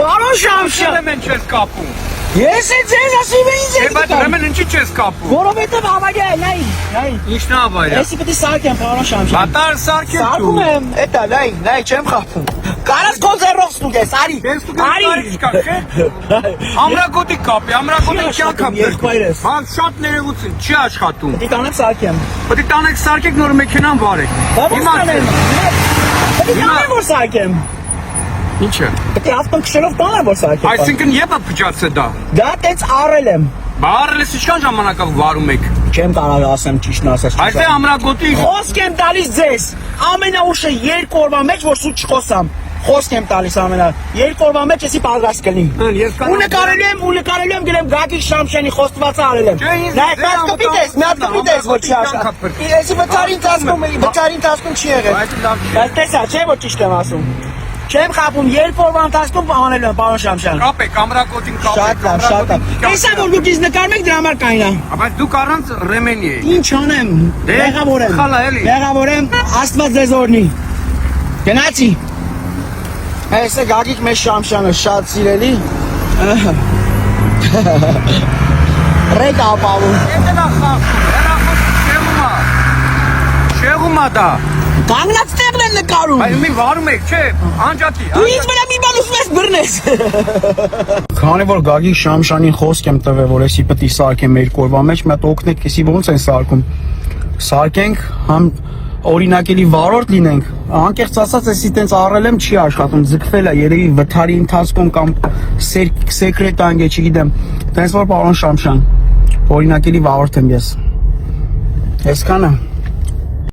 Պարոն Շամշյան։ Ուրեմն չես կապում։ Ես է ձեզ ասում եմ ինձ։ Բայց ուրեմն ինչի չես կապում։ Որովհետև հավաքյա է, նայ։ Ինչն է ավարյա։ Էսի պետք է սարքեմ, պարոն Շամշյան։ Բատար սարքել դու։ Սարքում եմ, էտա, նայ, չեմ խախտում։ Կարաս կոնսերվով ստուգես, արի։ Արի։ Ամրագոտի կապի, ամրագոտի չակ կապի։ Երկվայրես։ Բայց շատ ներողություն, չի աշխատում։ Պետք է տանեմ սարքեմ։ Պետք է տանեք սարքեք նոր մեքենան վարեք։ Հիմա պետք է տանեմ որ սարքեմ։ Ինչը։ Պետք է ավտոն քշելով տանեմ որ սարքեմ։ Այսինքն եպա փճացը դա։ Դա տենց առել եմ։ Բարելես ինչքան ժամանակով վարում եք։ Չեմ կարող ասեմ ճիշտն ասած։ Այս է ամրագոտի։ Խոսք եմ տալիս ձեզ։ Ամենաուշը 2 օրվա մեջ որ սուտ չխոսամ։ Խոսք եմ տալիս ամենա 2 օրվա մեջ էսի պատրաստ կլինի։ Ու նկարելու եմ գրեմ Գագիկ Շամշյանի խոստվածը արել եմ։ Նայ, բայց կպիտես, մի հատ կպիտես որ չի աշխատում։ Էսի վթարին տասկում չի եղել։ Բայց տեսա, չէ որ ճիշտ եմ ասում։ Չեմ խապում 2 օրվա ընթացքում անելու եմ պարոն Շամշյան։ Կապեք, ամրագոտին կապեք։ Շատ լավ։ Տեսա որ դուք ինձ նկարում եք դրա համար կայնա։ Բայց դուք առանց ռեմենի եք։ Ինչ անեմ։ Մեղավոր եմ։ Խալա էլի։ Մեղավոր եմ, Աստված ձեզ օրհնի։ Գնացի։ Այս է Գագիկ մեզ Շամշյանը շատ սիրելի։ Ռեկ ապավում։ Եթե նա խախտում, հեռախոս շեղում է դա։ Կանգնած տեղն են նկարում։ Բայց մի վարում եք, չէ, անջատի։ Դու ինձ վրա մի բան ուզում ես բռնես։ Քանի որ Գագիկ Շամշյանին խոսք եմ տվել, որ էսի պետք է սարքեմ 2 օրվա մեջ, մի հատ օգնեք, էսի ոնց են սարքում։ Սարքենք, համ օրինակելի վարորդ լինենք, անկեղծ ասած էսի տենց առել եմ չի աշխատում, ձգվել է, երևի վթարի ընթացքում կամ սեկրետ անգե, չգիտեմ, տենց որ պարոն Շամշյան, օրինակելի վարորդ եմ ես։ Այսքանը։